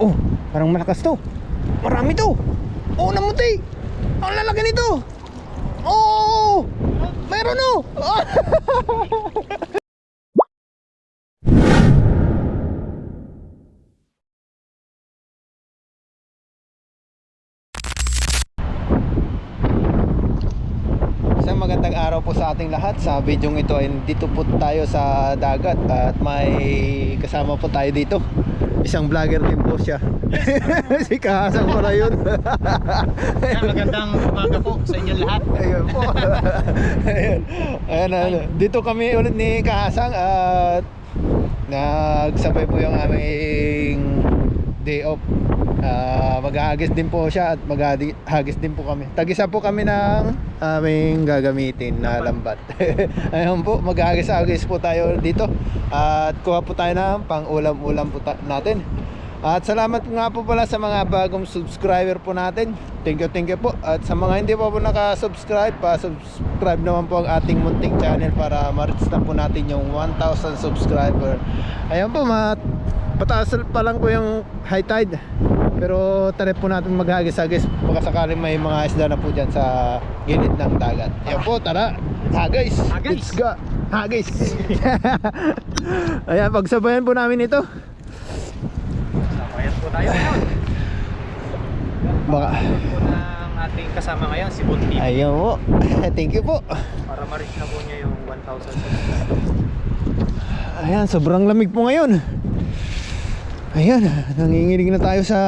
Oh, parang malakas to. Marami to. Oh, namuti. Ang lalaki nito. Oh, mayroon oh. Isang magandang araw po sa ating lahat. Sa video ito ay dito po tayo sa dagat at may kasama po tayo dito. Isang vlogger din po siya. Si Kahasang pala yun. Magandang umaga po sa inyo lahat. Ayun po. Ayun. Dito kami ulit ni Kahasang at nagsabay po yung aming day off. Maghahagis din po siya at maghahagis din po kami. Tag-isa po kami ng aming gagamitin na lambat. Ayun po, maghahagis-hagis po tayo dito at kuha po tayo ng pang-ulam-ulam po natin. At salamat nga po pala sa mga bagong subscriber po natin. Thank you po. At sa mga hindi pa po naka-subscribe, pa-subscribe naman po ang ating munting channel para ma-reach na po natin yung 1,000 subscriber. Ayun po, pataas pa lang po yung high tide. Pero try po natin maghagis-hagis baka sakaling may mga isda na po dyan sa gilid ng dagat. Ayun po, tara. Hagis. Let's go. Hagis. Ayan, pagsabayan po namin ito. Sabayan po tayo ngayon. Baka Po ng ating kasama ngayon, si Bunti. ayun po. Thank you po. Para ma-reach na po niya yung 1,000 subscribers. Ayan, sobrang lamig po ngayon. Ayan, nanginginig na tayo sa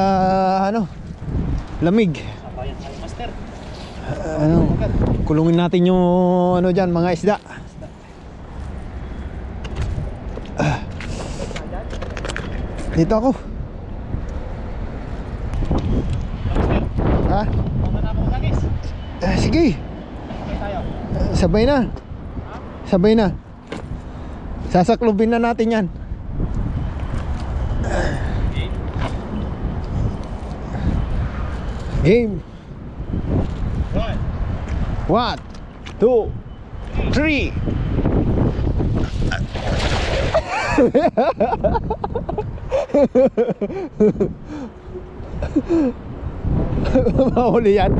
lamig. Sabayan tayo, master. Kulungin natin yung dyan, mga isda. Dito ako. Ha? Paano na po guys? Sige. Sabay tayo. Sabay na. Sabay na. Sasaklubin na natin yan. Game. 1, 2, 3. Mahuli yan.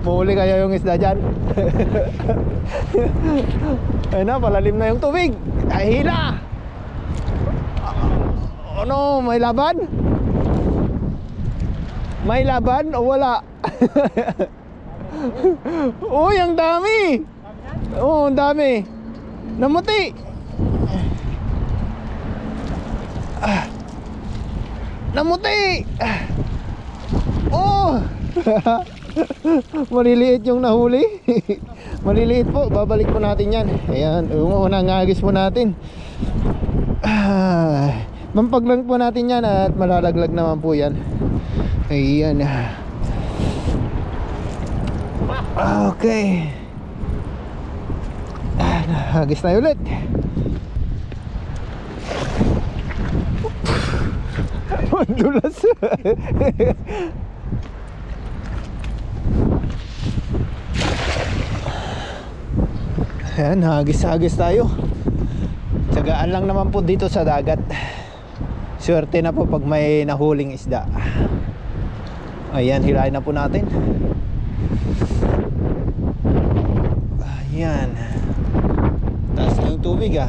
Mahuli kaya yung isda dyan. Ayun na, palalim na yung tubig. Ay, hila. Ano, may laban? May laban o wala? Uy, ang dami. Oo, ang dami. Namuti. Namuti. Oh. Maliliit yung nahuli. Maliliit po, babalik po natin yan. Ayan, unang agis po natin. Mampaglang po natin yan at malalaglag naman po yan. Ayan. Okay. Hagis tayo ulit. Madulas. Ayan, hagis tayo. Tsagaan lang naman po dito sa dagat. Swerte na po pag may nahuling isda. Ayan, hilahin na po natin. Ayan. Taas na yung tubig ah.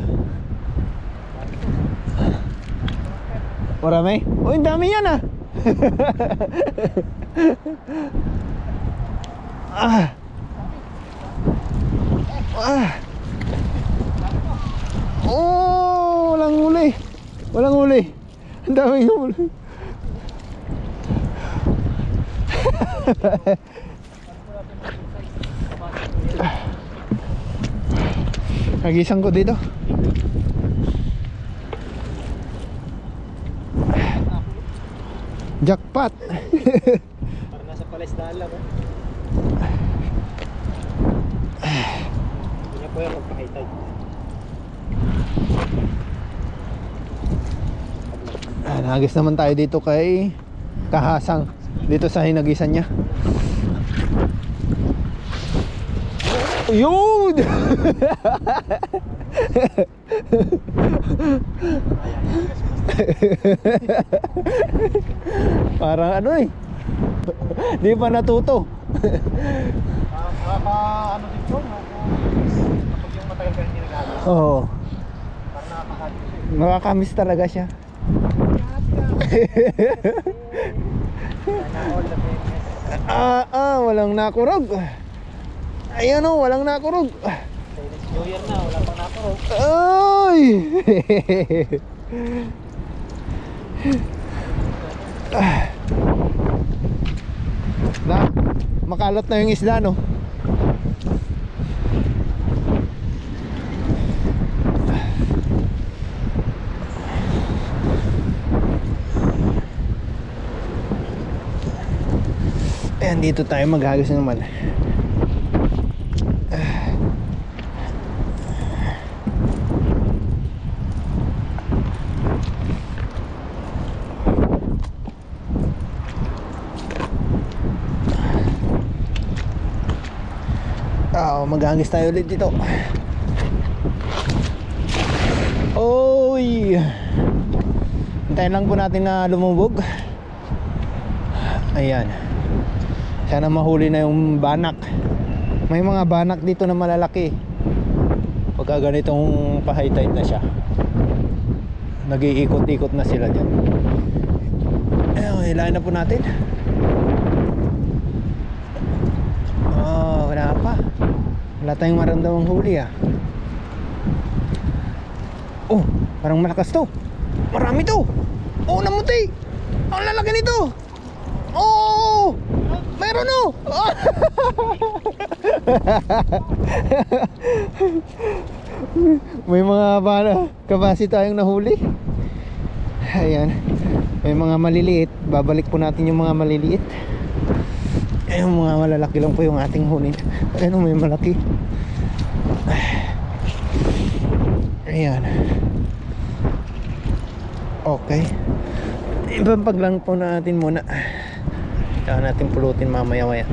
Marami? Oh, ang dami yan ah. Oh, walang huli. Walang huli. Ang daming huli. Nagisang ko dito. Jackpot. Para nasa palesdaan lang. Hindi na po yung magpahitay. Nagis naman tayo dito kay Kahasang. Dito sa hinagisan niya. Yun! Parang ano eh. Di pa natuto. Ano din po, kapag yung matagal ka hindi nag-aagos, Oo. parang nakakahagos eh. Nakakamiss talaga siya. Sana all the best. Walang nakurog. Ayan o, walang nakurog. Chinese New Year na, wala pang nakurog. Ay! Makalat na yung isda, no? Ayan, dito tayo maghagis naman. Maghagis tayo ulit dito. Oy! Hintayin lang po natin na lumubog. Ayan. Sana mahuli na yung banak. May mga banak dito na malalaki. Pagka ganitong pa-high tide na siya, nag-iikot-ikot na sila dyan. Ayun, hilahin na po natin. Wala pa. Wala tayong maramdamang huli ah. Oh, parang malakas to. Marami to. Oh, namuti. Ang lalaki nito. Oh, meron oh. May mga kabasi tayong nahuli. Ayan. May mga maliliit. Babalik po natin yung mga maliliit. Ayun, mga malalaki lang po yung ating hunin. Ayun, may malaki. Ayan. Okay. Ipampag lang po natin muna. Kaya natin pulutin mamaya-maya.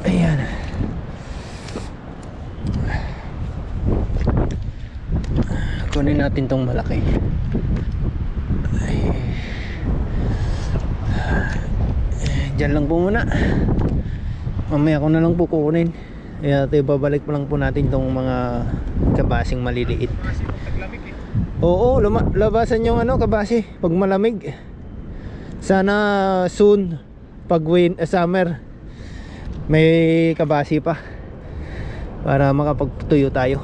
Ayan. Kunin natin tong malaki. Diyan lang po muna. Mamaya ko na lang po kukunin. Kaya babalik pa lang po natin tong mga kabasing maliliit. Oo, labasan yung kabasi pag malamig. Sana soon pag summer may kabasi pa para makapagtuyo tayo.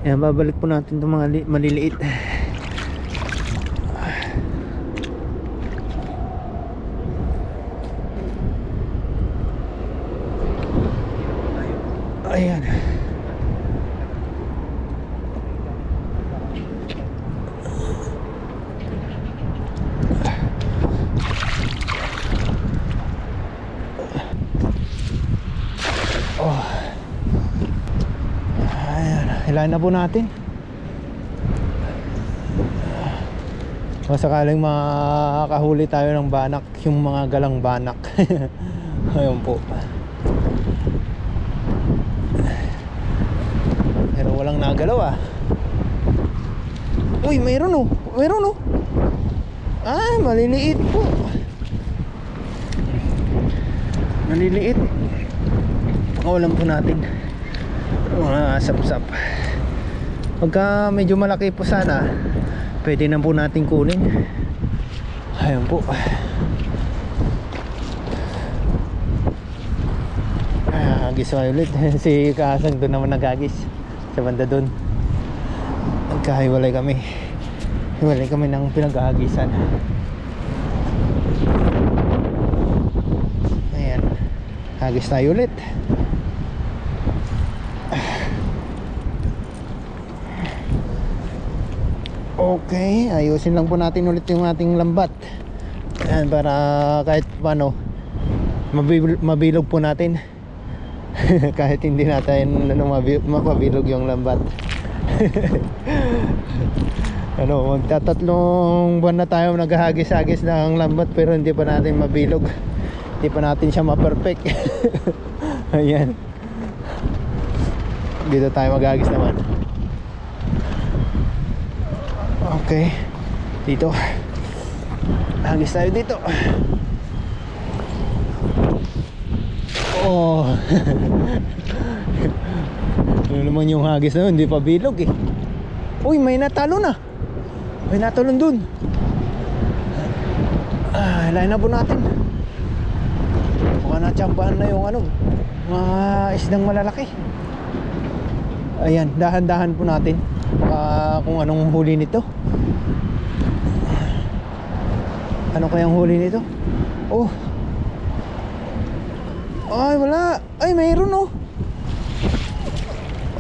Yan, babalik po natin itong mga maliliit. Ayan. Hilahin na po natin. O sakaling makakahuli tayo ng banak, yung mga galang banak. Ayun po. Pero walang nagalaw ah. Uy, mayroon oh. Mayroon oh. Maliliit po. Maliliit. Pakawalan po natin mga sap-sap. Pagka medyo malaki po sana, pwede na po natin kunin. Ayun po. Agis ulit. Si Kaasang doon naman nagagis sa banda doon. Nagkahiwalay kami. Hiwalay kami ng pinag-aagisan. Ayan, agis tayo ulit. Okay, ayusin lang po natin ulit yung ating lambat. Ayan, para kahit paano mabilog po natin. Kahit hindi natin mapabilog yung lambat. Magtatatlong buwan na tayo naghahagis-hagis ng lambat pero hindi pa natin mabilog. Hindi pa natin siya ma-perfect. Ayan. Dito tayo mag-agis naman. Okay. Dito. Agis tayo dito. Oh. Ano naman yung hagis na yun, hindi pa bilog eh. Uy, may natalo na. May natalon dun. Hilahin na po natin. Baka natsambahan na yung ano, mga isdang malalaki. Ayan, dahan-dahan po natin. Baka kung anong huli nito. Ano kayang huli nito? Oh. Ay, wala. Ay, mayroon oh.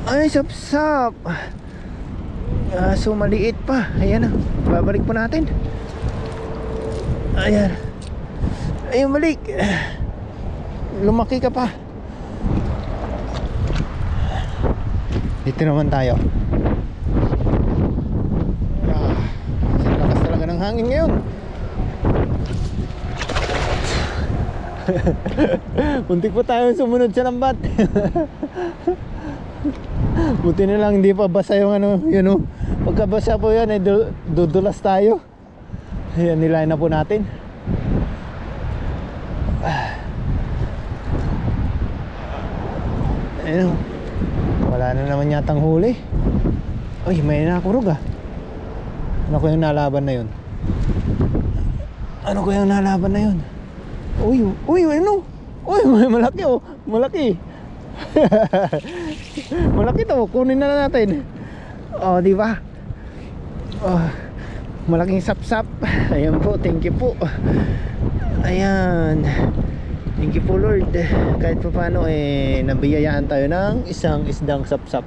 Ay, sap-sap. So maliit pa. Ayan na. Babalik po natin. Ayan. Ayun, balik. Lumaki ka pa. Dito naman tayo. Lakas talaga ng hangin ngayon. Muntik pa tayo sumunod sa lambat. Buti na lang hindi pa basa yung ano, yun o. Pagka basa po yan, dudulas tayo. Ayan, nilayan na po natin. Ayun, wala na naman yatang huli. Uy, may nakurog ah. Ano ko yung nalaban na yun? Ano ko yung nalaban na yun? Uy, ano? Uy, may malaki oh. Malaki. Malaki to, kunin na natin. Oh, di ba? Oh, malaking sapsap. Ayan po, thank you po. Ayan. Thank you po Lord. Kahit pa paano nabiyayaan tayo ng isang isdang sapsap.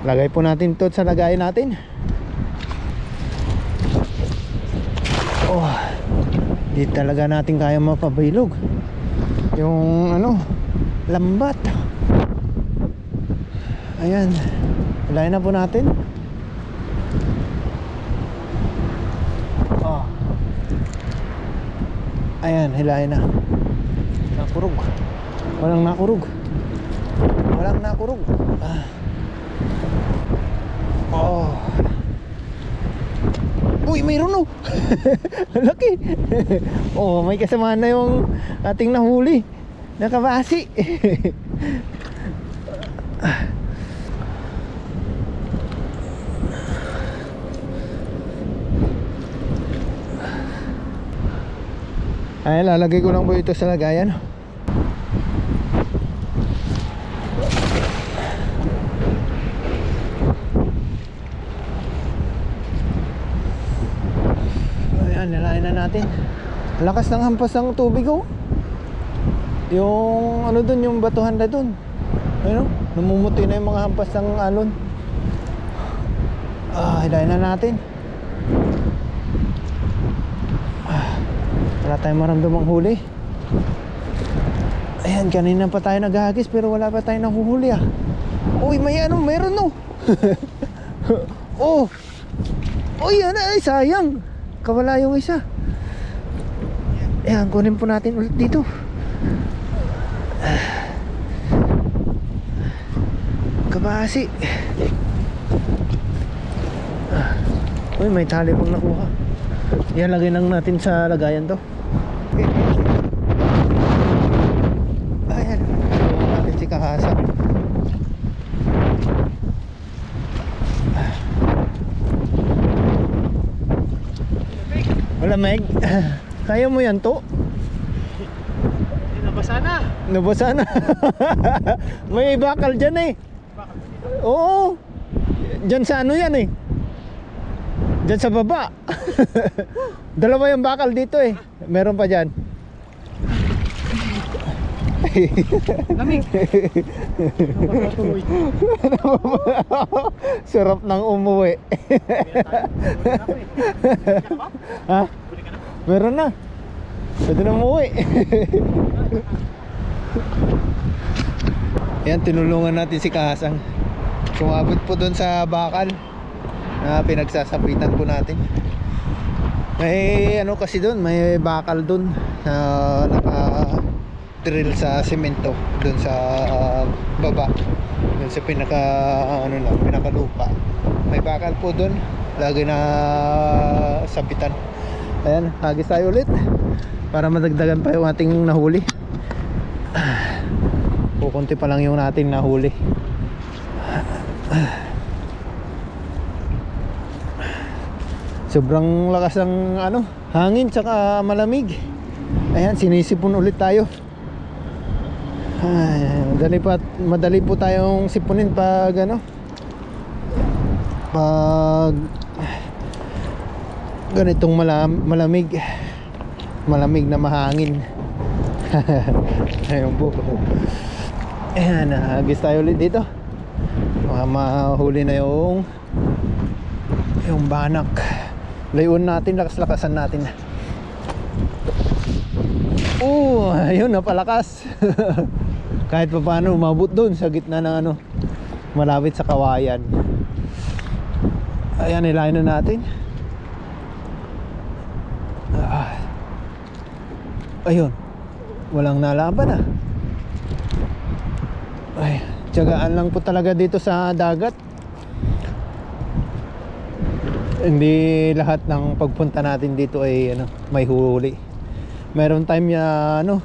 Lagay po natin to sa lagayan natin. Oh, di talaga natin kaya mapabilog yung ano, lambat. Ayan, hilahin na po natin. Oh. Ayan, hilahin na. Nakurog. Walang nakurog. Walang nakurog. Oh. Uy, mayroon oh. Laki. Oh, may kasamahan na yung ating nahuli. Nakabasi. Ay, lalagay ko lang po ito sa lagayan. Ayan, nalayan na natin. Lakas ng hampas ng tubig oh. Yung ano dun, yung batuhan na dun. Ayun, namumuti na yung mga hampas ng alon. Hilahin na natin. Wala tayong maramdamang huli. Ayan, kanina pa tayo naghahagis pero wala pa tayong nahuhuli ah. Uy, may ano, mayroon no. Oh. Uy, ano, ay sayang. Kawala yung isa. Ayan, kunin po natin ulit dito. Kabasi. Uy, may tali pang nakuha. Yan, lagay lang natin sa lagayan to. Okay. Ayan, natin si Kahasa. Wala Meg. Kaya mo yan to? Nabasa na. Nabasa na. May bakal dyan eh. Oo. Dyan sa ano yan eh. Dyan sa baba. Dalawa yung bakal dito eh. Meron pa dyan. Lamig. Sarap ng umuwi. Ha? Meron na. Pwede na umuwi. Yan, tinulungan natin si Kahasang. Sumabot po doon sa bakal na pinagsasapitan po natin. May ano kasi doon, may bakal doon na naka-drill sa semento doon sa baba. Dun sa pinaka ano lang, pinaka lupa. May bakal po doon. Lagi na sapitan. Ayan, hagis tayo ulit para madagdagan pa yung ating nahuli. Kukunti pa lang yung natin nahuli. Sobrang lakas ng ano, hangin tsaka malamig. Ayan, sinisipon ulit tayo. Ay, madali po tayong sipunin pag ano, pag ganitong malamig na mahangin. Ayun po. Ayan, hagis tayo ulit dito. Mahuli na yung banak. Layuan natin, lakas-lakasan natin. Ayun, napalakas. Kahit pa paano umabot doon sa gitna ng ano, malapit sa kawayan. Ayan, nilayan na natin. Ayun, walang nalaban. Ay, tiyagaan lang po talaga dito sa dagat. Hindi lahat ng pagpunta natin dito ay ano, may huli. Meron time na ano,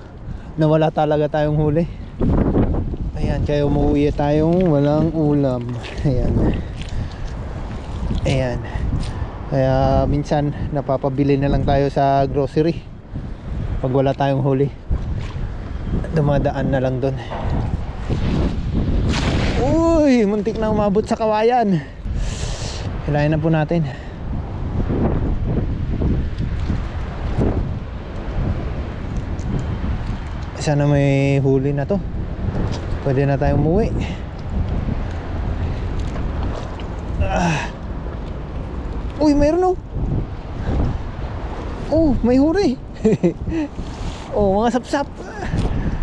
nawala talaga tayong huli. Ayan, kaya umuwi tayong walang ulam. Ayan. Ayan. Kaya minsan napapabili na lang tayo sa grocery pag wala tayong huli. Dumadaan na lang doon. Uy, muntik na umabot sa kawayan. Hilahin na po natin. Sana may huli na to. Pwede na tayong umuwi. Uy, mayroon may huli. Mga sapsap.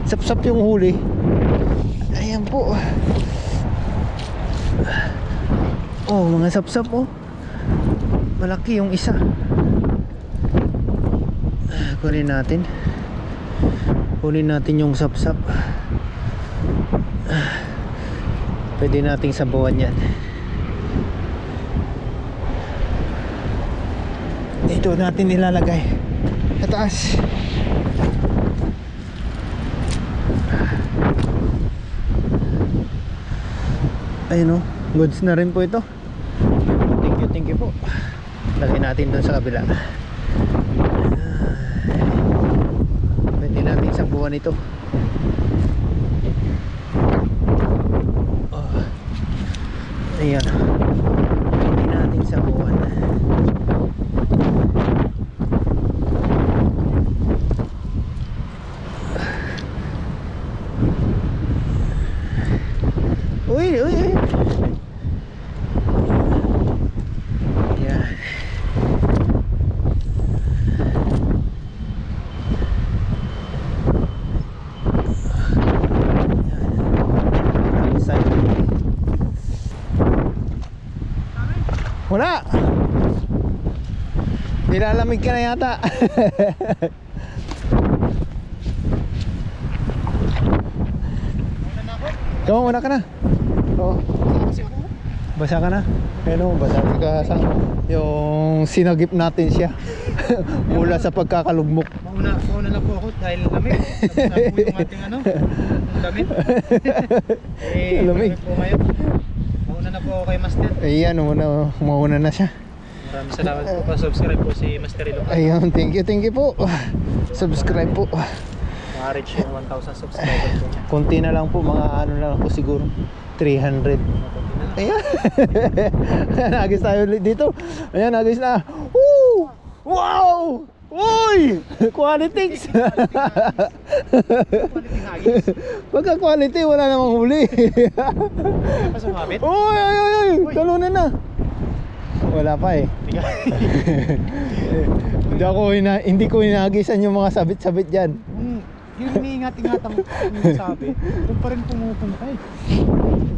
Sapsap yung huli. Ayan po. Mga sapsap malaki yung isa. Kunin natin. Kunin natin yung sapsap. Pwede nating sabawan yan. Dito natin nilalagay sa taas. Ayun goods na rin po ito. Thank you po. Lagay natin doon sa kabila. Pwede natin sabuan ito. Ayan. Pwede natin sabuan. Uy. Ayan. Wala. Nilalamig ka na yata. Ikaw muna ka na. Oo. Basa ka na. Ayun basa ka sa yung sinagip natin siya. Mula sa pagkakalugmok. Mauna na po ako dahil lamig. Tapos na po yung ating ano, yung damit. Lamig. Po ngayon. Mauna na po ako kay Master. Ayan, mauna na siya. Maraming salamat po pa subscribe po si Master Ilo. Ayun, thank you po. Subscribe po. Ma-reach yung 1,000 subscribers po niya. Konti na lang po, mga ano na lang po siguro 300. Ayan. Nagis tayo ulit dito. Ayan, nagis na. Woo! Wow! Uy! Qualities! Pagka quality, wala namang huli. Pa sumabit? Uy! Talunan na. Wala pa eh. Hindi ko hinagisan yung mga sabit-sabit dyan. Yung iniingat-ingatan mo sabi, doon pa rin pumupunta eh.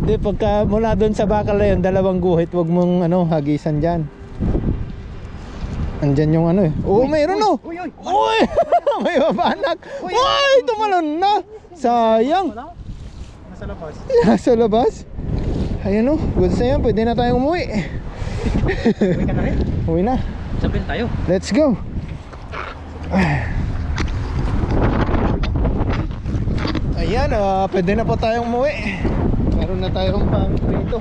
Hindi, pagka mula doon sa bakal na yun, dalawang guhit, wag mong hagisan dyan. Andyan yung ano eh. Mayroon Uy! May babanak. Uy, tumalon na. Sayang. nasa labas. Nasa labas? Ayan o, goods na yan. Pwede na tayong umuwi. Uwi ka na rin? Uwi na. Sabihin tayo. Let's go. Ayan, pwede na po tayong umuwi. Meron na tayong pang dito.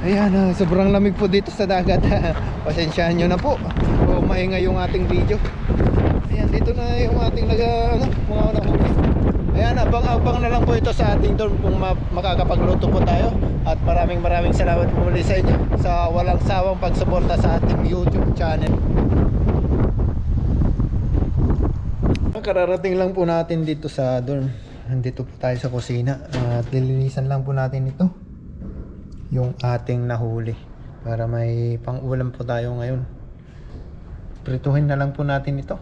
Ayan, sobrang lamig po dito sa dagat. Pasensyahan nyo na po o maingay yung ating video. Ayan, dito na yung ating mga nahuli. Ayan, abang-abang na lang po ito sa ating dorm kung makakapagluto po tayo. At maraming salamat po muli sa inyo sa walang sawang pagsuporta sa ating YouTube channel. Kararating lang po natin dito sa dorm. Nandito po tayo sa kusina at lilinisan lang po natin ito, yung ating nahuli, para may pang-ulam po tayo ngayon. Prituhin na lang po natin ito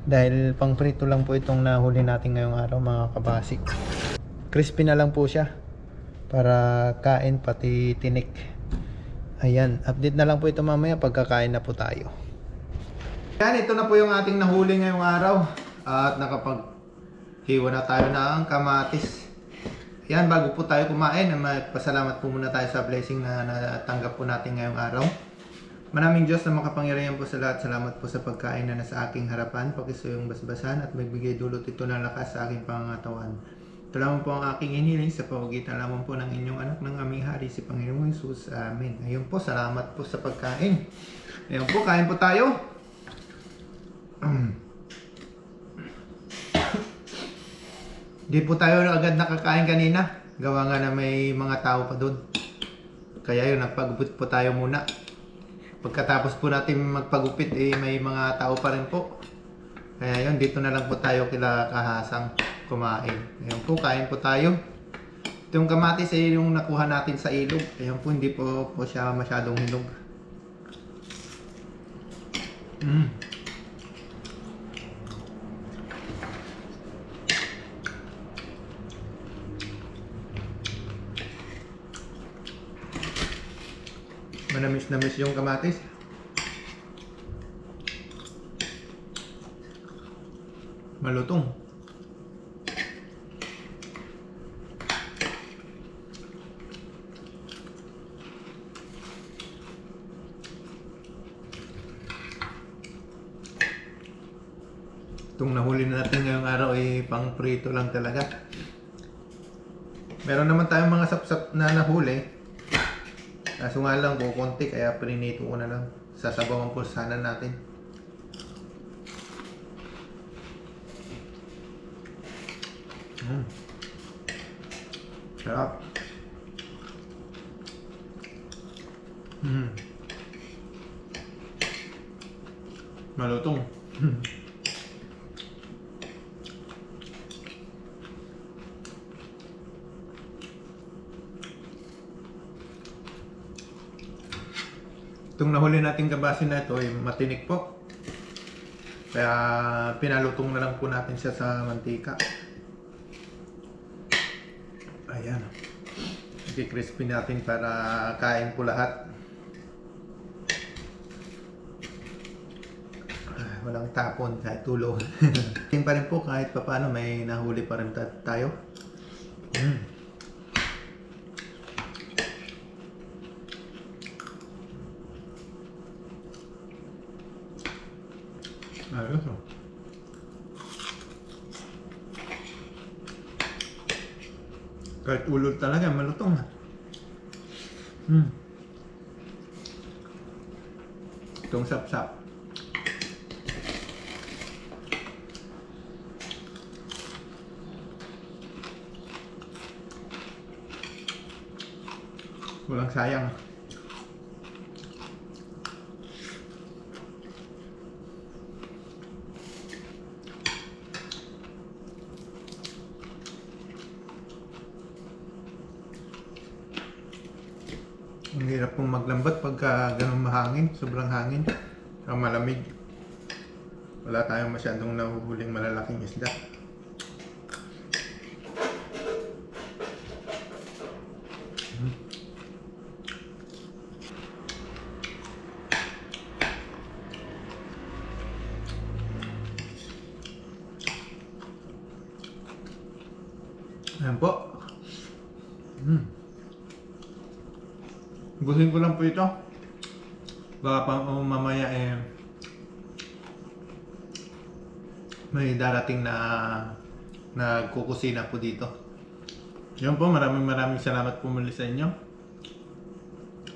dahil pang prito lang po itong nahuli natin ngayong araw, mga kabasik. Crispy na lang po siya para kain pati tinik. Ayan, update na lang po ito mamaya pagkakain na po tayo. Yan, ito na po yung ating nahuli ngayong araw at nakapaghiwa na tayo ng kamatis. Yan, bago po tayo kumain, magpasalamat po muna tayo sa blessing na natanggap po natin ngayong araw. Maraming Diyos na makapangyarihan po sa lahat. Salamat po sa pagkain na nasa aking harapan, pakisuyong basbasan at magbigay dulot ito ng lakas sa aking pangangatawan. Ito lamang po ang aking iniling sa pamagitan lamang po ng inyong anak ng aming hari, si Panginoong Jesus. Amen. Ayun po, salamat po sa pagkain. Ayun po, kain po tayo. Di po tayo agad nakakain kanina. Gawa nga na may mga tao pa doon. Kaya yun, nagpagupit po tayo muna. Pagkatapos po natin magpagupit, may mga tao pa rin po. Kaya yun, dito na lang po tayo kila Kahasang kumain. Ayun po, kain po tayo. Itong kamatis ay yung nakuha natin sa ilog. Ayun po, hindi po siya masyadong hinog. Manamis-namis yung kamatis. Malutong. Itong nahuli natin ngayong araw ay pang prito lang talaga. Meron naman tayong mga sapsap na nahuli. Kaso nga lang po konti, kaya prinito ko na lang. Sasabawan po sana natin. Sarap. Malutong. Itong nahuli nating gabasin na ito ay matinik po. Kaya pinalutong na lang po natin siya sa mantika. Ayan. I-crispy natin para kain po lahat. Walang tapon kahit tulog. Tingin pa rin po kahit paano may nahuli pa rin tayo. Ayos oh. Kahit ulol talaga, malutong ha. Itong sap-sap. Walang sayang. Ang hirap pong maglambat pagka ganun mahangin, sobrang hangin, malamig. Wala tayong masyadong nahuhuling malalaking isda. Busin ko lang po ito. Baka pa mamaya may darating na nagkukusina po dito. Yun po, maraming salamat po muli sa inyo.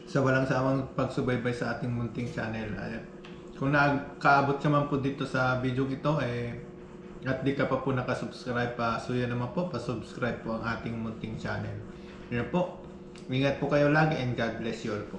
Sa walang sawang pagsubaybay sa ating munting channel. Kung nagkaabot ka man po dito sa video ito, at di ka pa po nakasubscribe pa, so yan naman po, pasubscribe po ang ating munting channel. Yun po, ingat po kayo lagi and God bless you all po.